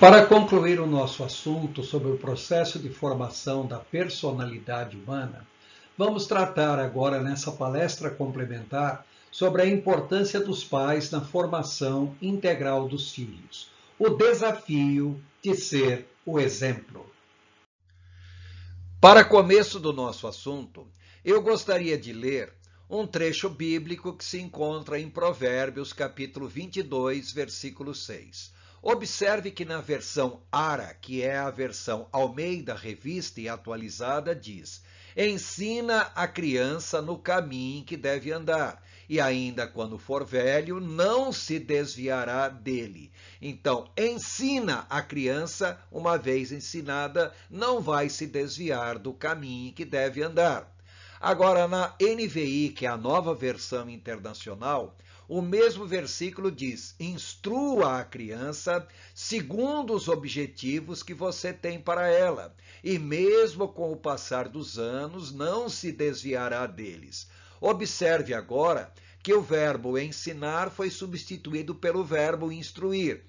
Para concluir o nosso assunto sobre o processo de formação da personalidade humana, vamos tratar agora nessa palestra complementar sobre a importância dos pais na formação integral dos filhos, o desafio de ser o exemplo. Para começo do nosso assunto, eu gostaria de ler um trecho bíblico que se encontra em Provérbios, capítulo 22, versículo 6. Observe que na versão ARA, que é a versão Almeida Revista e Atualizada, diz: ensina a criança no caminho que deve andar, e ainda quando for velho, não se desviará dele. Então, ensina a criança, uma vez ensinada, não vai se desviar do caminho que deve andar. Agora, na NVI, que é a nova versão internacional, o mesmo versículo diz: instrua a criança segundo os objetivos que você tem para ela, e mesmo com o passar dos anos, não se desviará deles. Observe agora que o verbo ensinar foi substituído pelo verbo instruir.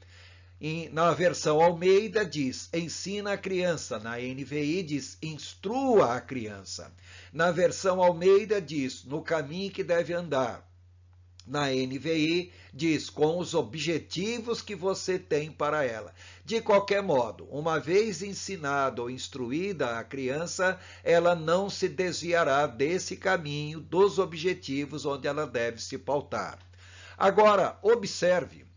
Na versão Almeida diz, ensina a criança. Na NVI diz, instrua a criança. Na versão Almeida diz, no caminho que deve andar. Na NVI diz, com os objetivos que você tem para ela. De qualquer modo, uma vez ensinada ou instruída a criança, ela não se desviará desse caminho, dos objetivos onde ela deve se pautar. Agora, observe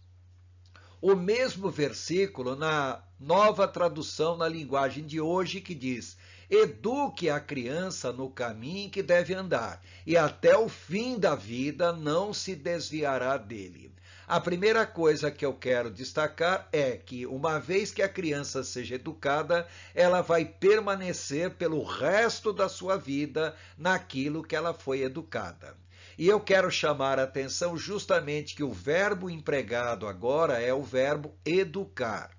o mesmo versículo na nova tradução na linguagem de hoje que diz: eduque a criança no caminho que deve andar, e até o fim da vida não se desviará dele. A primeira coisa que eu quero destacar é que, uma vez que a criança seja educada, ela vai permanecer pelo resto da sua vida naquilo que ela foi educada. E eu quero chamar a atenção justamente que o verbo empregado agora é o verbo educar.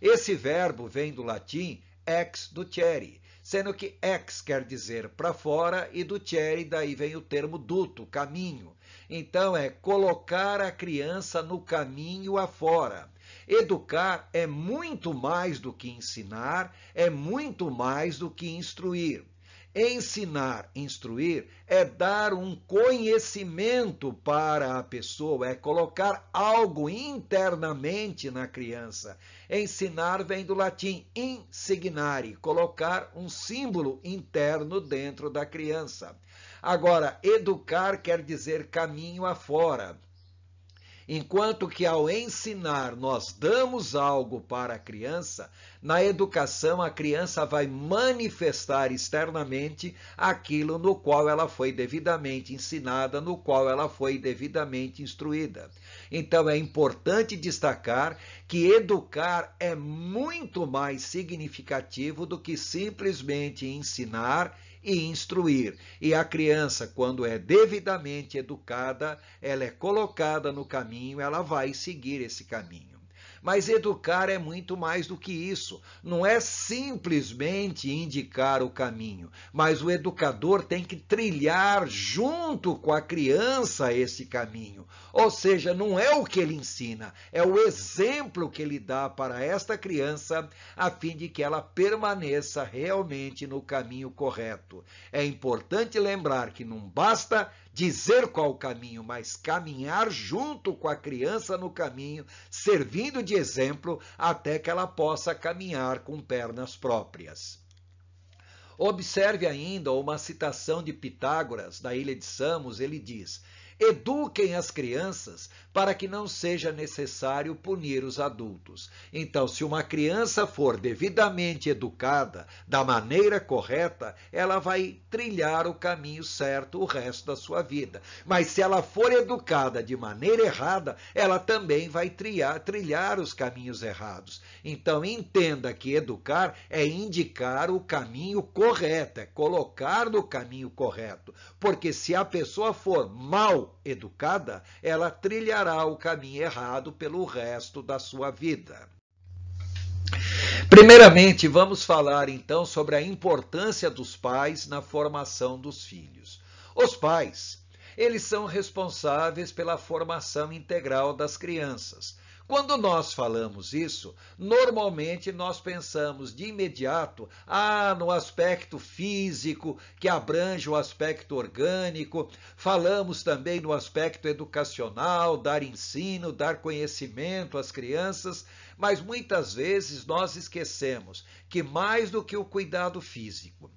Esse verbo vem do latim ex ducere, sendo que ex quer dizer para fora e ducere daí vem o termo duto, caminho. Então é colocar a criança no caminho afora. Educar é muito mais do que ensinar, é muito mais do que instruir. Ensinar, instruir, é dar um conhecimento para a pessoa, é colocar algo internamente na criança. Ensinar vem do latim insignare, colocar um símbolo interno dentro da criança. Agora, educar quer dizer caminho afora. Enquanto que ao ensinar nós damos algo para a criança, na educação a criança vai manifestar externamente aquilo no qual ela foi devidamente ensinada, no qual ela foi devidamente instruída. Então é importante destacar que educar é muito mais significativo do que simplesmente ensinar e instruir. E a criança, quando é devidamente educada, ela é colocada no caminho, ela vai seguir esse caminho. Mas educar é muito mais do que isso. Não é simplesmente indicar o caminho, mas o educador tem que trilhar junto com a criança esse caminho. Ou seja, não é o que ele ensina, é o exemplo que ele dá para esta criança, a fim de que ela permaneça realmente no caminho correto. É importante lembrar que não basta dizer qual o caminho, mas caminhar junto com a criança no caminho, servindo de exemplo até que ela possa caminhar com pernas próprias. Observe ainda uma citação de Pitágoras, da Ilha de Samos. Ele diz: eduquem as crianças para que não seja necessário punir os adultos. Então, se uma criança for devidamente educada, da maneira correta, ela vai trilhar o caminho certo o resto da sua vida. Mas se ela for educada de maneira errada, ela também vai trilhar os caminhos errados. Então, entenda que educar é indicar o caminho correto, é colocar no caminho correto. Porque se a pessoa for mal educada, ela trilhará o caminho errado pelo resto da sua vida. Primeiramente, vamos falar então sobre a importância dos pais na formação dos filhos. Os pais, eles são responsáveis pela formação integral das crianças. Quando nós falamos isso, normalmente nós pensamos de imediato no aspecto físico, que abrange o aspecto orgânico, falamos também no aspecto educacional, dar ensino, dar conhecimento às crianças, mas muitas vezes nós esquecemos que mais do que o cuidado físico,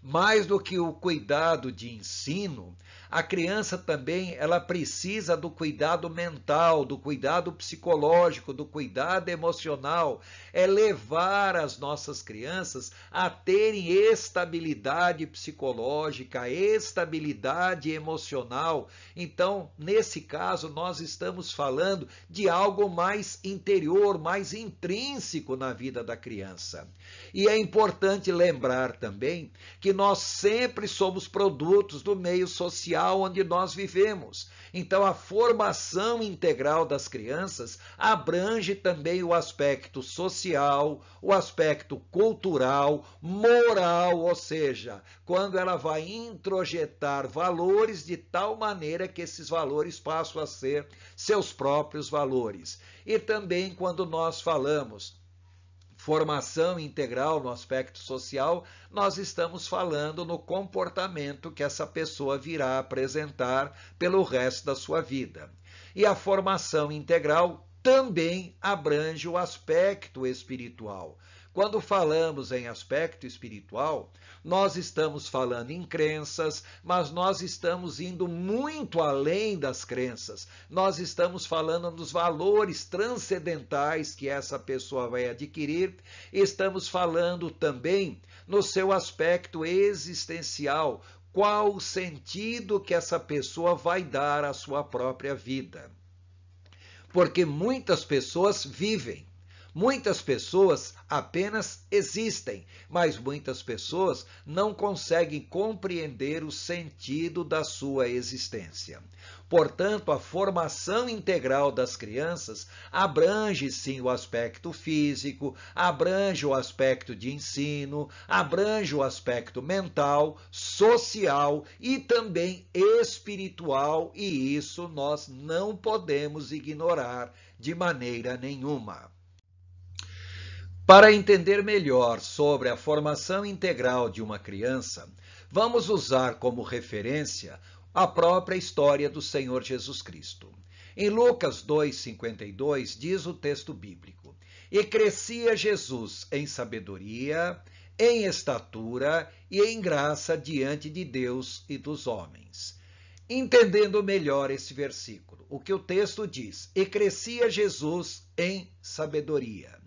mais do que o cuidado de ensino, a criança também ela precisa do cuidado mental, do cuidado psicológico, do cuidado emocional. É levar as nossas crianças a terem estabilidade psicológica, estabilidade emocional. Então, nesse caso, nós estamos falando de algo mais interior, mais intrínseco na vida da criança. E é importante lembrar também que nós sempre somos produtos do meio social onde nós vivemos. Então, a formação integral das crianças abrange também o aspecto social, o aspecto cultural, moral, ou seja, quando ela vai introjetar valores de tal maneira que esses valores passam a ser seus próprios valores. E também quando nós falamos formação integral no aspecto social, nós estamos falando no comportamento que essa pessoa virá apresentar pelo resto da sua vida. E a formação integral também abrange o aspecto espiritual. Quando falamos em aspecto espiritual, nós estamos falando em crenças, mas nós estamos indo muito além das crenças. Nós estamos falando dos valores transcendentais que essa pessoa vai adquirir. Estamos falando também no seu aspecto existencial. Qual o sentido que essa pessoa vai dar à sua própria vida? Porque muitas pessoas vivem. Muitas pessoas apenas existem, mas muitas pessoas não conseguem compreender o sentido da sua existência. Portanto, a formação integral das crianças abrange sim o aspecto físico, abrange o aspecto de ensino, abrange o aspecto mental, social e também espiritual, e isso nós não podemos ignorar de maneira nenhuma. Para entender melhor sobre a formação integral de uma criança, vamos usar como referência a própria história do Senhor Jesus Cristo. Em Lucas 2,52 diz o texto bíblico: "E crescia Jesus em sabedoria, em estatura e em graça diante de Deus e dos homens." Entendendo melhor esse versículo, o que o texto diz: "E crescia Jesus em sabedoria."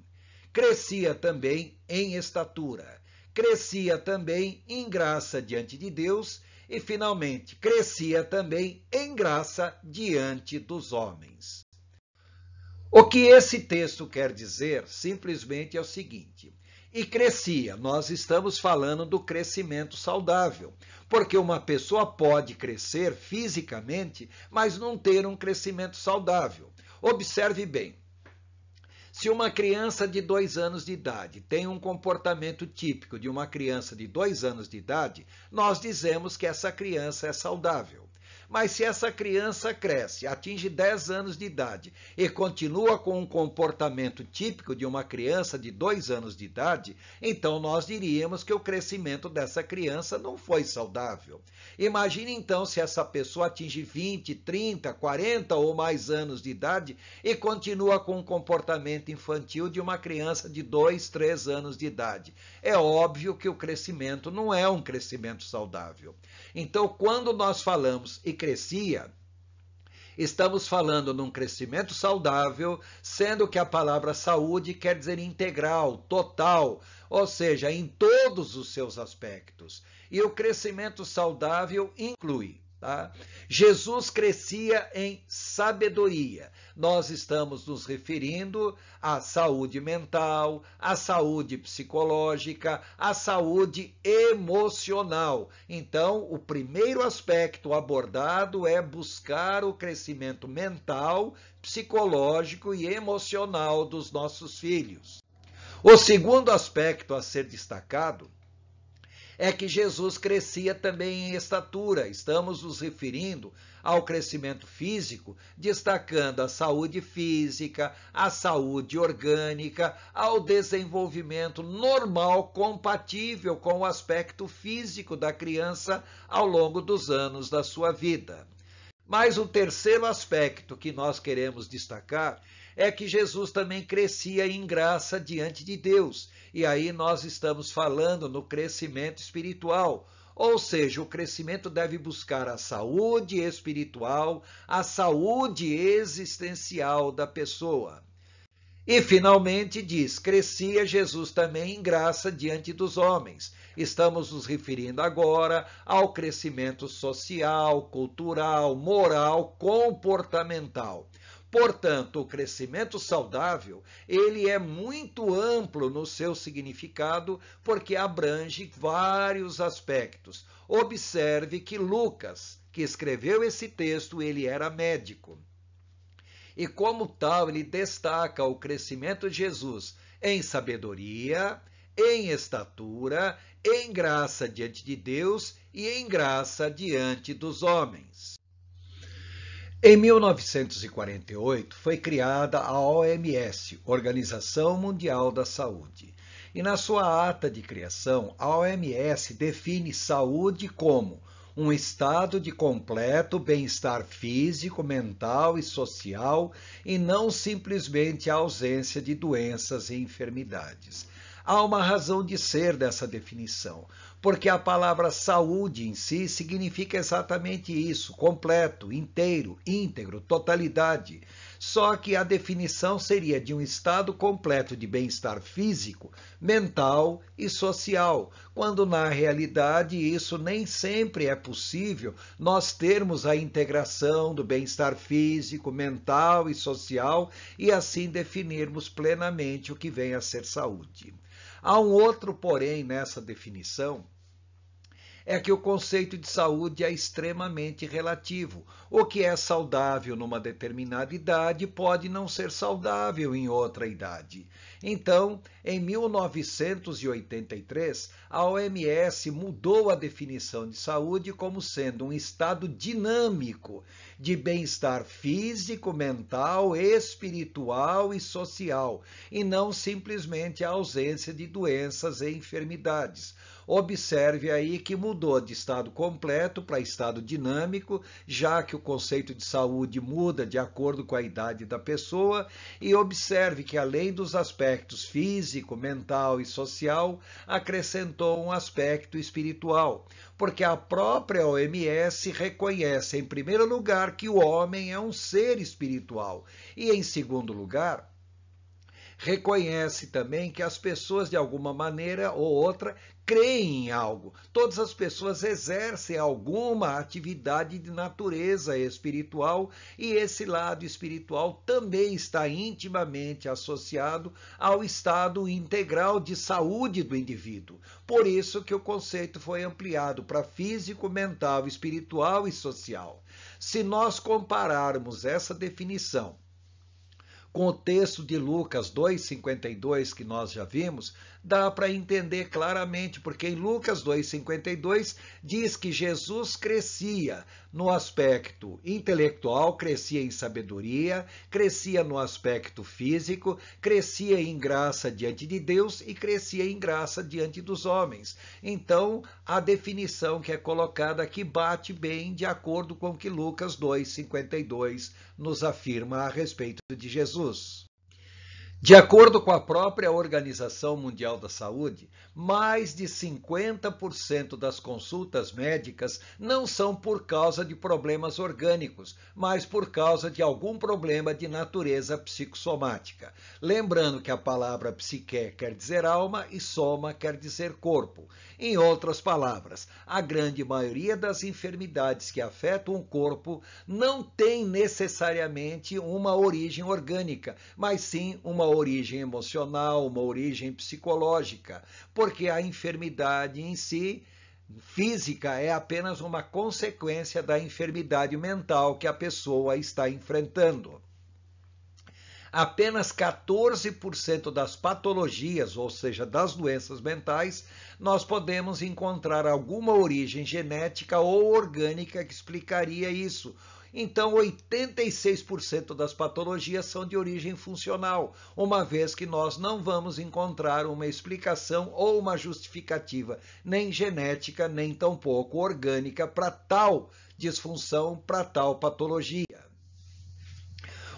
Crescia também em estatura, crescia também em graça diante de Deus e, finalmente, crescia também em graça diante dos homens. O que esse texto quer dizer simplesmente é o seguinte: e crescia, nós estamos falando do crescimento saudável, porque uma pessoa pode crescer fisicamente, mas não ter um crescimento saudável. Observe bem. Se uma criança de 2 anos de idade tem um comportamento típico de uma criança de 2 anos de idade, nós dizemos que essa criança é saudável. Mas se essa criança cresce, atinge 10 anos de idade e continua com um comportamento típico de uma criança de 2 anos de idade, então nós diríamos que o crescimento dessa criança não foi saudável. Imagine então se essa pessoa atinge 20, 30, 40 ou mais anos de idade e continua com um comportamento infantil de uma criança de 2, 3 anos de idade. É óbvio que o crescimento não é um crescimento saudável. Então, quando nós falamos e crescia, estamos falando num crescimento saudável, sendo que a palavra saúde quer dizer integral, total, ou seja, em todos os seus aspectos. E o crescimento saudável inclui, tá? Jesus crescia em sabedoria. Nós estamos nos referindo à saúde mental, à saúde psicológica, à saúde emocional. Então, o primeiro aspecto abordado é buscar o crescimento mental, psicológico e emocional dos nossos filhos. O segundo aspecto a ser destacado é que Jesus crescia também em estatura. Estamos nos referindo ao crescimento físico, destacando a saúde física, a saúde orgânica, ao desenvolvimento normal compatível com o aspecto físico da criança ao longo dos anos da sua vida. Mas o terceiro aspecto que nós queremos destacar é que Jesus também crescia em graça diante de Deus. E aí nós estamos falando no crescimento espiritual. Ou seja, o crescimento deve buscar a saúde espiritual, a saúde existencial da pessoa. E, finalmente, diz, crescia Jesus também em graça diante dos homens. Estamos nos referindo agora ao crescimento social, cultural, moral, comportamental. Portanto, o crescimento saudável, ele é muito amplo no seu significado, porque abrange vários aspectos. Observe que Lucas, que escreveu esse texto, ele era médico. E como tal, ele destaca o crescimento de Jesus em sabedoria, em estatura, em graça diante de Deus e em graça diante dos homens. Em 1948, foi criada a OMS, Organização Mundial da Saúde. E na sua ata de criação, a OMS define saúde como um estado de completo bem-estar físico, mental e social, e não simplesmente a ausência de doenças e enfermidades. Há uma razão de ser dessa definição, porque a palavra saúde em si significa exatamente isso, completo, inteiro, íntegro, totalidade. Só que a definição seria de um estado completo de bem-estar físico, mental e social, quando na realidade isso nem sempre é possível nós termos a integração do bem-estar físico, mental e social e assim definirmos plenamente o que vem a ser saúde. Há um outro porém nessa definição, é que o conceito de saúde é extremamente relativo. O que é saudável numa determinada idade pode não ser saudável em outra idade. Então, em 1983, a OMS mudou a definição de saúde como sendo um estado dinâmico de bem-estar físico, mental, espiritual e social, e não simplesmente a ausência de doenças e enfermidades. Observe aí que mudou de estado completo para estado dinâmico, já que o conceito de saúde muda de acordo com a idade da pessoa, e observe que além dos aspectos físico, mental e social, acrescentou um aspecto espiritual, porque a própria OMS reconhece, em primeiro lugar, que o homem é um ser espiritual, e em segundo lugar, reconhece também que as pessoas, de alguma maneira ou outra, creem em algo. Todas as pessoas exercem alguma atividade de natureza espiritual e esse lado espiritual também está intimamente associado ao estado integral de saúde do indivíduo. Por isso que o conceito foi ampliado para físico, mental, espiritual e social. Se nós compararmos essa definição com o texto de Lucas 2,52 que nós já vimos, dá para entender claramente, porque em Lucas 2,52 diz que Jesus crescia no aspecto intelectual, crescia em sabedoria, crescia no aspecto físico, crescia em graça diante de Deus e crescia em graça diante dos homens. Então, a definição que é colocada aqui bate bem de acordo com o que Lucas 2,52 nos afirma a respeito de Jesus. De acordo com a própria Organização Mundial da Saúde, mais de 50% das consultas médicas não são por causa de problemas orgânicos, mas por causa de algum problema de natureza psicossomática. Lembrando que a palavra psique quer dizer alma e soma quer dizer corpo. Em outras palavras, a grande maioria das enfermidades que afetam o corpo não tem necessariamente uma origem orgânica, mas sim uma origem emocional, uma origem psicológica, porque a enfermidade em si, física, é apenas uma consequência da enfermidade mental que a pessoa está enfrentando. Apenas 14% das patologias, ou seja, das doenças mentais, nós podemos encontrar alguma origem genética ou orgânica que explicaria isso. Então, 86% das patologias são de origem funcional, uma vez que nós não vamos encontrar uma explicação ou uma justificativa, nem genética, nem tampouco orgânica, para tal disfunção, para tal patologia.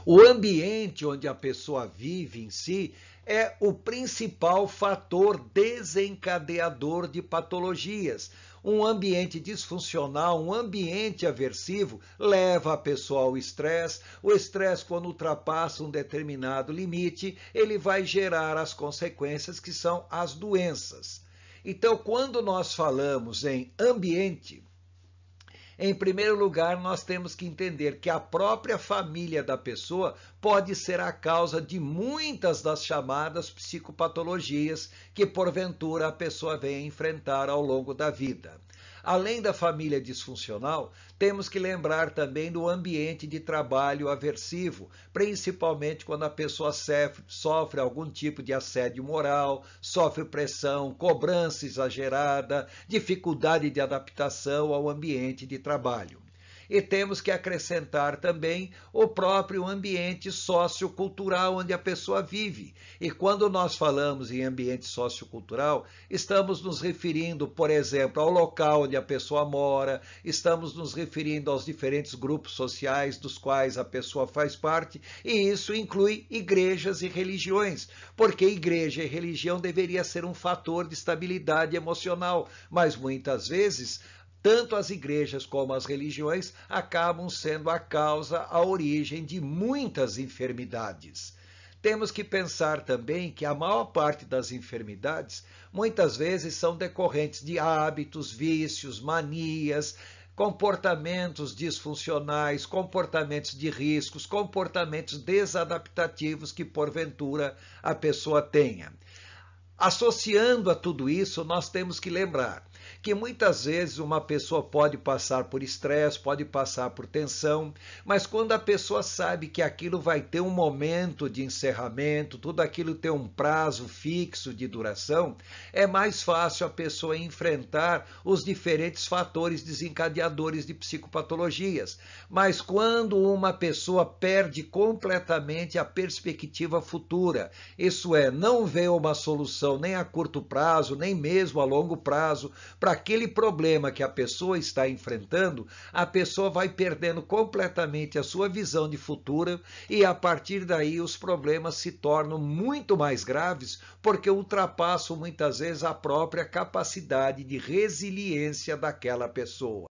O ambiente onde a pessoa vive em si é o principal fator desencadeador de patologias. Um ambiente disfuncional, um ambiente aversivo, leva a pessoa ao estresse. O estresse, quando ultrapassa um determinado limite, ele vai gerar as consequências que são as doenças. Então, quando nós falamos em ambiente, em primeiro lugar, nós temos que entender que a própria família da pessoa pode ser a causa de muitas das chamadas psicopatologias que, porventura, a pessoa vem enfrentar ao longo da vida. Além da família disfuncional, temos que lembrar também do ambiente de trabalho aversivo, principalmente quando a pessoa sofre algum tipo de assédio moral, sofre pressão, cobrança exagerada, dificuldade de adaptação ao ambiente de trabalho. E temos que acrescentar também o próprio ambiente sociocultural onde a pessoa vive. E quando nós falamos em ambiente sociocultural, estamos nos referindo, por exemplo, ao local onde a pessoa mora, estamos nos referindo aos diferentes grupos sociais dos quais a pessoa faz parte, e isso inclui igrejas e religiões, porque igreja e religião deveria ser um fator de estabilidade emocional, mas muitas vezes tanto as igrejas como as religiões acabam sendo a causa, a origem de muitas enfermidades. Temos que pensar também que a maior parte das enfermidades muitas vezes são decorrentes de hábitos, vícios, manias, comportamentos disfuncionais, comportamentos de riscos, comportamentos desadaptativos que porventura a pessoa tenha. Associando a tudo isso, nós temos que lembrar que muitas vezes uma pessoa pode passar por estresse, pode passar por tensão, mas quando a pessoa sabe que aquilo vai ter um momento de encerramento, tudo aquilo tem um prazo fixo de duração, é mais fácil a pessoa enfrentar os diferentes fatores desencadeadores de psicopatologias. Mas quando uma pessoa perde completamente a perspectiva futura, isso é, não vê uma solução nem a curto prazo, nem mesmo a longo prazo, para aquele problema que a pessoa está enfrentando, a pessoa vai perdendo completamente a sua visão de futuro e a partir daí os problemas se tornam muito mais graves porque ultrapassam muitas vezes a própria capacidade de resiliência daquela pessoa.